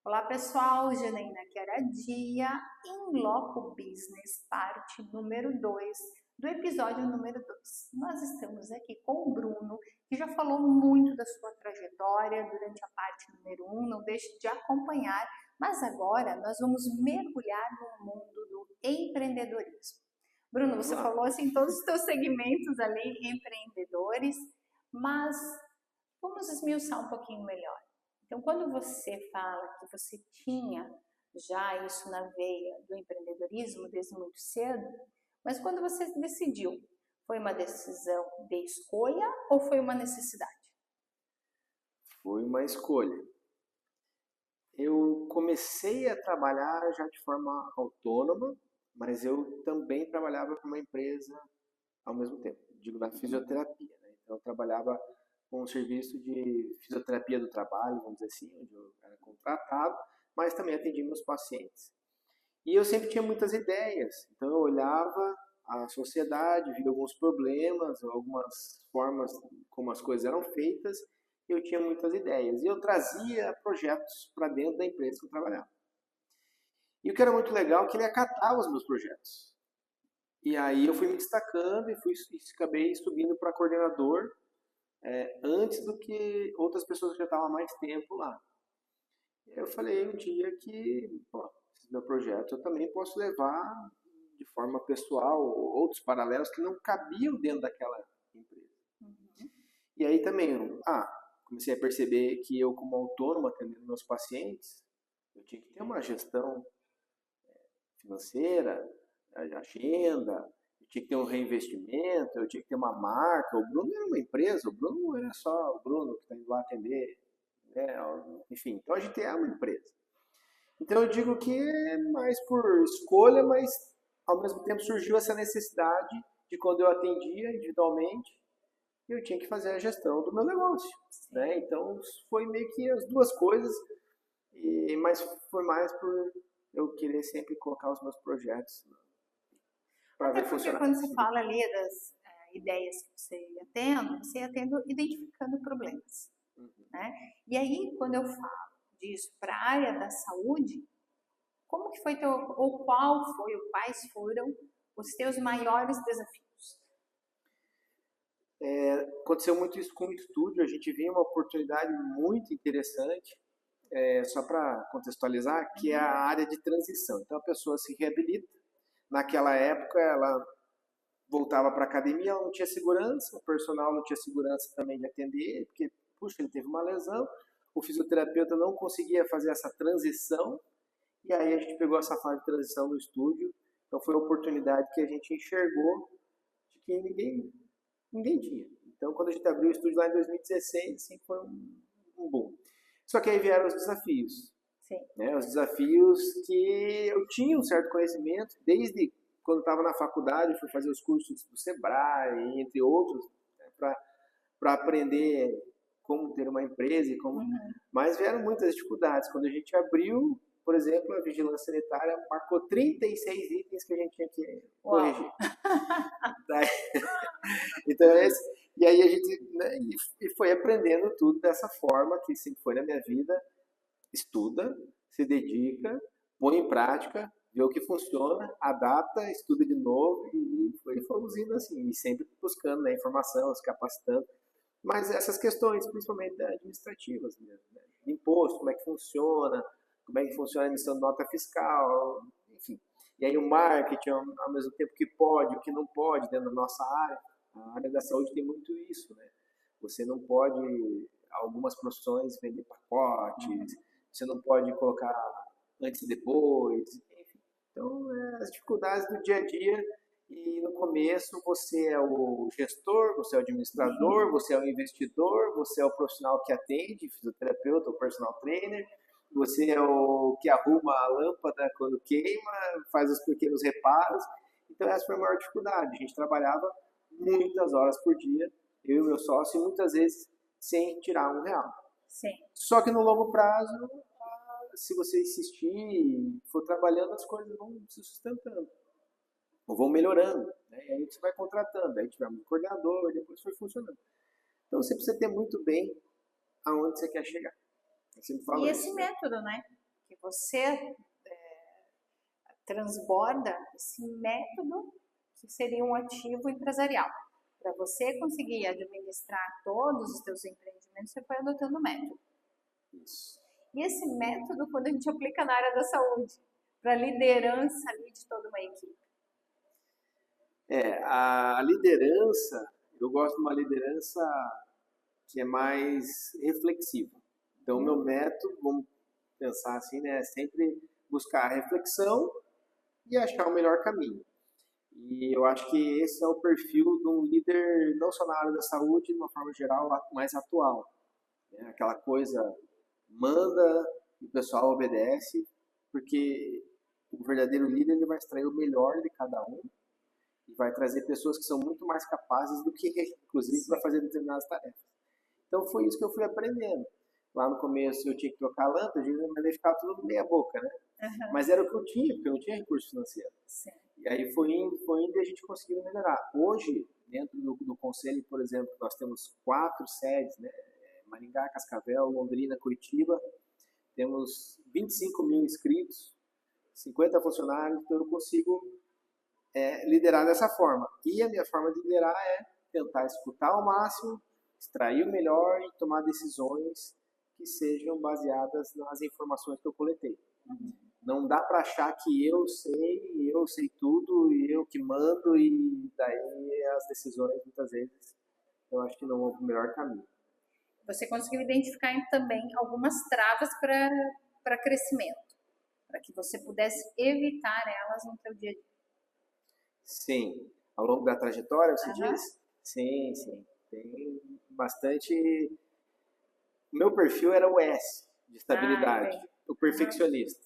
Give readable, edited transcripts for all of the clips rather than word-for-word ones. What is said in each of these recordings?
Olá pessoal, Janaína Queradia, em Loco Business, parte número 2 do episódio número 2. Nós estamos aqui com o Bruno, que já falou muito da sua trajetória durante a parte número 1, não deixe de acompanhar, mas agora nós vamos mergulhar no mundo do empreendedorismo. Bruno, você falou assim, todos os teus segmentos ali, empreendedores, mas vamos esmiuçar um pouquinho melhor. Então, quando você fala que você tinha já isso na veia do empreendedorismo desde muito cedo, mas quando você decidiu, foi uma decisão de escolha ou foi uma necessidade? Foi uma escolha. Eu comecei a trabalhar já de forma autônoma, mas eu também trabalhava para uma empresa ao mesmo tempo, digo na fisioterapia, né? Então eu trabalhava com um serviço de fisioterapia do trabalho, vamos dizer assim, onde eu era contratado, mas também atendia meus pacientes. E eu sempre tinha muitas ideias, então eu olhava a sociedade, via alguns problemas, algumas formas como as coisas eram feitas, e eu tinha muitas ideias. E eu trazia projetos para dentro da empresa que eu trabalhava. E o que era muito legal é que ele acatava os meus projetos. E aí eu fui me destacando e acabei subindo para coordenador antes do que outras pessoas que já estavam há mais tempo lá. Eu falei um dia que, esse meu projeto eu também posso levar de forma pessoal outros paralelos que não cabiam dentro daquela empresa. E aí também, comecei a perceber que eu como autônomo atendendo meus pacientes, eu tinha que ter uma gestão financeira, de agenda, eu tinha que ter um reinvestimento, eu tinha que ter uma marca. O Bruno era uma empresa, o Bruno não era só o Bruno que está indo lá atender, né? Enfim, então a gente é uma empresa. Então eu digo que é mais por escolha, mas ao mesmo tempo surgiu essa necessidade de quando eu atendia individualmente, eu tinha que fazer a gestão do meu negócio, né? Então foi meio que as duas coisas, mas foi mais por eu querer sempre colocar os meus projetos para ver funcionar. Porque quando você fala ali das ideias que você ia tendo identificando problemas, né? E aí, quando eu falo disso para a área da saúde, como que foi ou quais foram os teus maiores desafios? Aconteceu muito isso com o estúdio, a gente viu uma oportunidade muito interessante, só para contextualizar, que é a área de transição. Então a pessoa se reabilita, naquela época ela voltava para a academia, ela não tinha segurança, o personal não tinha segurança também de atender, porque, puxa, ele teve uma lesão, o fisioterapeuta não conseguia fazer essa transição, e aí a gente pegou essa fase de transição no estúdio, então foi a oportunidade que a gente enxergou de que ninguém tinha. Então, quando a gente abriu o estúdio lá em 2016, assim, foi um boom. Só que aí vieram os desafios. Sim. Né? Os desafios que eu tinha um certo conhecimento, desde quando estava na faculdade, fui fazer os cursos do Sebrae, entre outros, né, para aprender como ter uma empresa. Mas vieram muitas dificuldades. Quando a gente abriu, por exemplo, a vigilância sanitária marcou 36 itens que a gente tinha que corrigir. Então, e aí a gente, né, e foi aprendendo tudo dessa forma, que sempre foi na minha vida: estuda, se dedica, põe em prática, vê o que funciona, adapta, estuda de novo, e fomos indo assim, e sempre buscando, né, informação, se capacitando. Mas essas questões, principalmente administrativas mesmo, né? Imposto, como é que funciona a emissão de nota fiscal, enfim. E aí o marketing, ao mesmo tempo que pode, o que não pode dentro da nossa área. A área da saúde tem muito isso, né? Você não pode, algumas profissões, vender pacotes, você não pode colocar antes e depois, enfim. Então, as dificuldades do dia a dia, e no começo você é o gestor, você é o administrador, você é o investidor, você é o profissional que atende, fisioterapeuta ou personal trainer, você é o que arruma a lâmpada quando queima, faz os pequenos reparos. Então essa foi a maior dificuldade. A gente trabalhava muitas horas por dia, eu e meu sócio, e muitas vezes sem tirar R$1. Sim. Só que no longo prazo, se você insistir e for trabalhando, as coisas vão se sustentando, ou vão melhorando, né? E aí você vai contratando, aí tivemos um coordenador, e depois foi funcionando. Então você precisa ter muito bem aonde você quer chegar. E esse método, né? que você transborda esse método que seria um ativo empresarial. Para você conseguir administrar todos os seus empreendimentos, você foi adotando o método. Isso. E esse método, quando a gente aplica na área da saúde, para a liderança ali de toda uma equipe. A liderança, eu gosto de uma liderança que é mais reflexiva. Então, o meu método, vamos pensar assim, né, é sempre buscar a reflexão e achar o melhor caminho. E eu acho que esse é o perfil de um líder, não só na área da saúde, de uma forma geral, mais atual. Aquela coisa, manda e o pessoal obedece, porque o verdadeiro líder ele vai extrair o melhor de cada um e vai trazer pessoas que são muito mais capazes do que ele, inclusive, para fazer determinadas tarefas. Então foi isso que eu fui aprendendo. Lá no começo eu tinha que trocar a lâmpada, mas aí ficava tudo meia boca, né? Uhum. Mas era o que eu tinha, porque eu não tinha recurso financeiro. Sim. E aí foi indo e a gente conseguiu melhorar. Hoje, dentro do conselho, por exemplo, nós temos 4 sedes, né? Maringá, Cascavel, Londrina, Curitiba. Temos 25 mil inscritos, 50 funcionários, então eu consigo liderar dessa forma. E a minha forma de liderar é tentar escutar ao máximo, extrair o melhor e tomar decisões que sejam baseadas nas informações que eu coletei. Uhum. Não dá para achar que eu sei tudo e eu que mando e daí as decisões muitas vezes eu acho que não é o melhor caminho. Você conseguiu identificar também algumas travas para crescimento, para que você pudesse evitar elas no seu dia a dia. Sim, ao longo da trajetória, você Uhum. diz? Sim. Tem bastante. O meu perfil era o S, de estabilidade, o perfeccionista.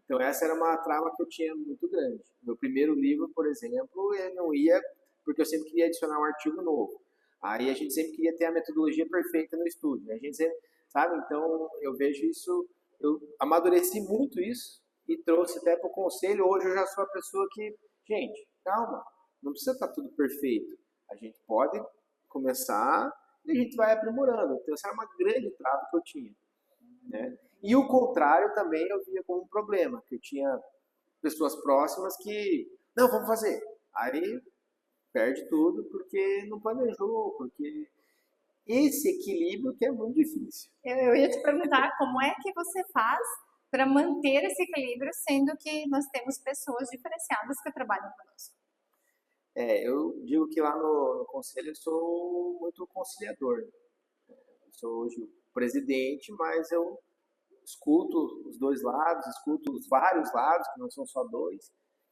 Então essa era uma trava que eu tinha muito grande. Meu primeiro livro, por exemplo, eu não ia, porque eu sempre queria adicionar um artigo novo. Aí a gente sempre queria ter a metodologia perfeita no estúdio. A gente sempre, sabe? Então eu vejo isso, eu amadureci muito isso e trouxe até para o conselho. Hoje eu já sou a pessoa que, gente, calma, não precisa estar tudo perfeito. A gente pode começar e a gente vai aprimorando. Então essa era uma grande trava que eu tinha, né? E o contrário também eu via como um problema, que eu tinha pessoas próximas que, não, vamos fazer. Aí perde tudo porque não planejou, porque esse equilíbrio que é muito difícil. Eu ia te perguntar como é que você faz para manter esse equilíbrio, sendo que nós temos pessoas diferenciadas que trabalham conosco. Eu digo que lá no conselho eu sou muito conciliador. Eu sou hoje o presidente, mas eu escuto os dois lados, escuto os vários lados, que não são só dois,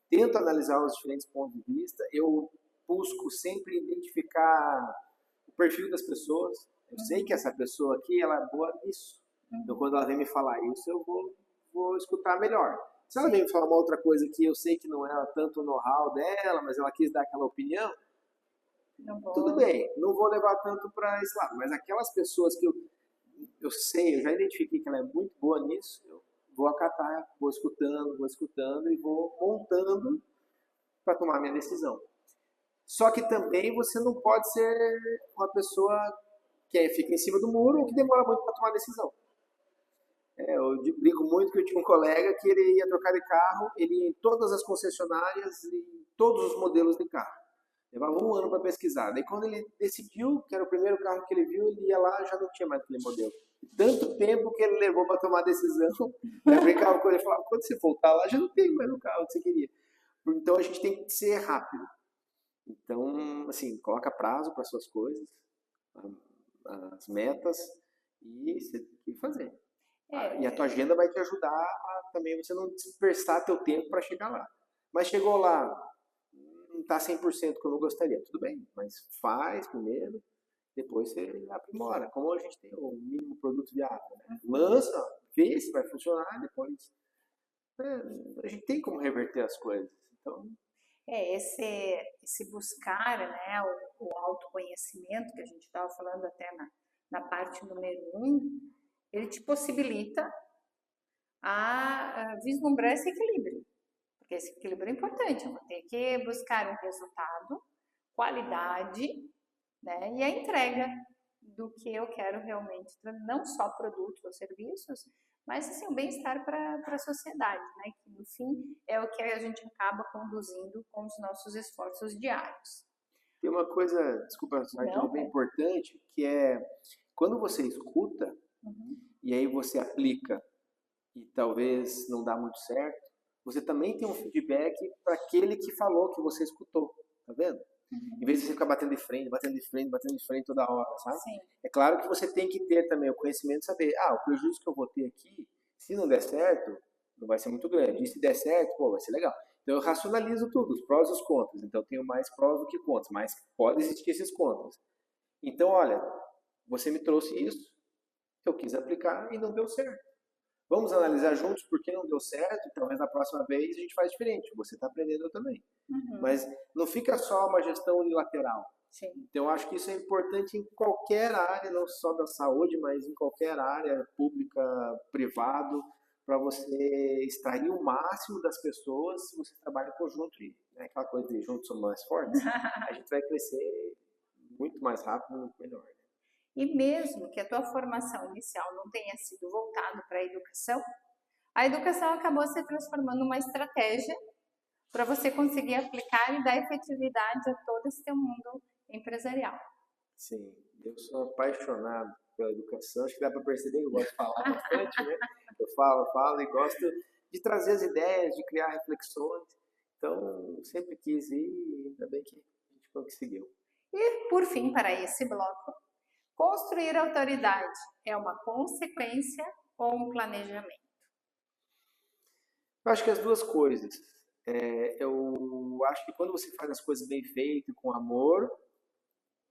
tento analisar os diferentes pontos de vista, eu busco sempre identificar o perfil das pessoas, eu sei que essa pessoa aqui, ela é boa nisso, então quando ela vem me falar isso, eu vou escutar melhor. Se ela vem me falar uma outra coisa que eu sei que não é tanto o know-how dela, mas ela quis dar aquela opinião, tudo bem, não vou levar tanto para esse lado, mas aquelas pessoas que eu sei, eu já identifiquei que ela é muito boa nisso, eu vou acatar, vou escutando e vou montando para tomar a minha decisão. Só que também você não pode ser uma pessoa que fica em cima do muro ou que demora muito para tomar decisão. Eu brinco muito que eu tinha um colega que ele ia trocar de carro, ele ia em todas as concessionárias e todos os modelos de carro. Levava um ano para pesquisar. Daí quando ele decidiu, que era o primeiro carro que ele viu, ele ia lá e já não tinha mais aquele modelo. Tanto tempo que ele levou para tomar a decisão. Eu brincava com ele e falava, quando você voltar lá, já não tem mais o carro que você queria. Então a gente tem que ser rápido. Então, assim, coloca prazo para suas coisas, as metas e você tem que fazer. E a tua agenda vai te ajudar a também você não dispersar teu tempo para chegar lá. Mas chegou lá, não está 100% como eu gostaria. Tudo bem, mas faz primeiro, depois você aprimora. Como a gente tem o mínimo produto viável, né? Lança, vê se vai funcionar, depois a gente tem como reverter as coisas. Então, esse buscar, né, o autoconhecimento, que a gente estava falando até na parte número 1, ele te possibilita a vislumbrar esse equilíbrio. Porque esse equilíbrio é importante, eu vou ter que buscar um resultado, qualidade, né, e a entrega do que eu quero realmente, não só produtos ou serviços, mas assim, o bem-estar para a sociedade, né? Que no fim é o que a gente acaba conduzindo com os nossos esforços diários. Tem uma coisa, desculpa, só Não, bem importante, que é quando você escuta e aí você aplica e talvez não dá muito certo, você também tem um feedback para aquele que falou que você escutou, tá vendo? Em vez de você ficar batendo de frente, batendo de frente, batendo de frente toda hora, sabe? sim. É claro que você tem que ter também o conhecimento de saber, o prejuízo que eu vou ter aqui, se não der certo, não vai ser muito grande. E se der certo, pô, vai ser legal. Então eu racionalizo tudo, os prós e os contras. Então eu tenho mais prós do que contras, mas pode existir esses contras. Então, olha, você me trouxe isso, eu quis aplicar e não deu certo. Vamos analisar juntos por que não deu certo e talvez na próxima vez a gente faz diferente. Você está aprendendo, eu também. Mas não fica só uma gestão unilateral. Sim. Então, eu acho que isso é importante em qualquer área, não só da saúde, mas em qualquer área pública, privado, para você extrair o máximo das pessoas se você trabalha em conjunto. E aquela coisa de juntos somos mais fortes, a gente vai crescer muito mais rápido e muito melhor. E mesmo que a tua formação inicial não tenha sido voltada para a educação acabou se transformando numa estratégia para você conseguir aplicar e dar efetividade a todo esse teu mundo empresarial. Sim, eu sou apaixonado pela educação, acho que dá para perceber que eu gosto de falar bastante, né? Eu falo e gosto de trazer as ideias, de criar reflexões. Então, sempre quis ir e ainda bem que a gente conseguiu. E, por fim, para esse bloco, construir autoridade é uma consequência ou um planejamento? Eu acho que as duas coisas. Eu acho que quando você faz as coisas bem feitas, com amor,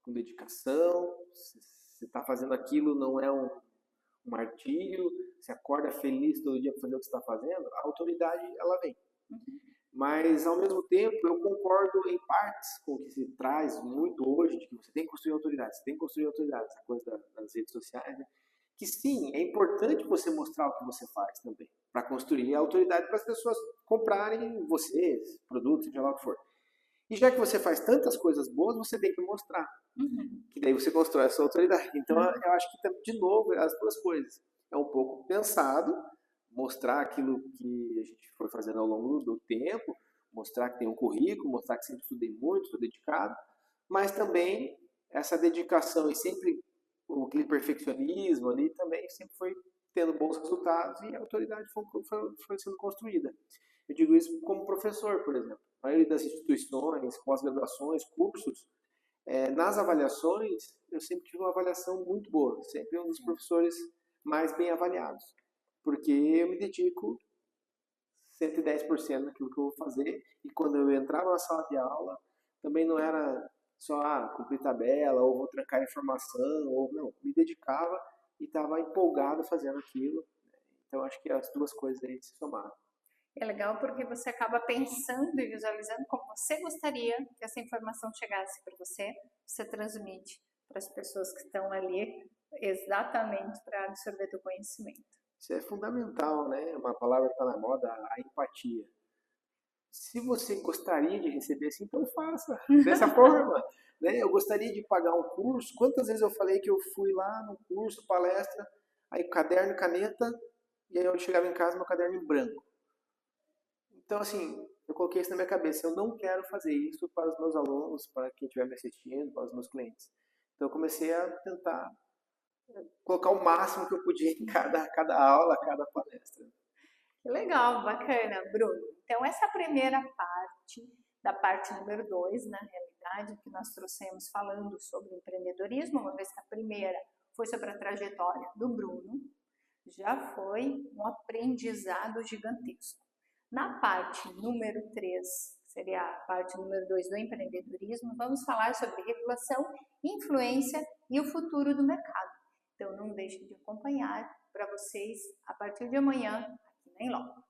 com dedicação, você está fazendo aquilo, não é um martírio, você acorda feliz todo dia para fazer o que você está fazendo, a autoridade ela vem. Mas, ao mesmo tempo, eu concordo em partes com o que se traz muito hoje, de que você tem que construir autoridade, você tem que construir autoridade, essa coisa das redes sociais, né? Que sim, é importante você mostrar o que você faz também, para construir a autoridade para as pessoas comprarem você, produtos, seja lá o que for. E já que você faz tantas coisas boas, você tem que mostrar. Que daí você constrói a sua autoridade. Então, eu acho que, de novo, as duas coisas. É um pouco pensado, mostrar aquilo que a gente foi fazendo ao longo do tempo, mostrar que tem um currículo, mostrar que sempre estudei muito, estou dedicado, mas também essa dedicação e sempre aquele perfeccionismo ali também sempre foi tendo bons resultados e a autoridade foi sendo construída. Eu digo isso como professor, por exemplo. A maioria das instituições, pós-graduações, cursos, nas avaliações, eu sempre tive uma avaliação muito boa, sempre um dos professores mais bem avaliados, porque eu me dedico 110% naquilo que eu vou fazer, e quando eu entrava na sala de aula, também não era só cumprir tabela, ou vou trancar informação, ou não, me dedicava e estava empolgado fazendo aquilo. Então acho que as duas coisas aí se somaram. É legal porque você acaba pensando e visualizando como você gostaria que essa informação chegasse para você, você transmite para as pessoas que estão ali exatamente para absorver o conhecimento. Isso é fundamental, né? Uma palavra que está na moda, a empatia. Se você gostaria de receber assim, então faça dessa forma. Né? Eu gostaria de pagar um curso. Quantas vezes eu falei que eu fui lá no curso, palestra, aí caderno e caneta, e aí eu chegava em casa, meu caderno em branco. Então, assim, eu coloquei isso na minha cabeça. Eu não quero fazer isso para os meus alunos, para quem estiver me assistindo, para os meus clientes. Então, eu comecei a tentar colocar o máximo que eu podia em cada aula, cada palestra. Legal, bacana, Bruno. Então, essa primeira parte, da parte número 2, na realidade, que nós trouxemos falando sobre empreendedorismo, uma vez que a primeira foi sobre a trajetória do Bruno, já foi um aprendizado gigantesco. Na parte número 3, seria a parte número 2 do empreendedorismo, vamos falar sobre regulação, influência e o futuro do mercado. Então, não deixe de acompanhar para vocês a partir de amanhã, aqui na Inloco.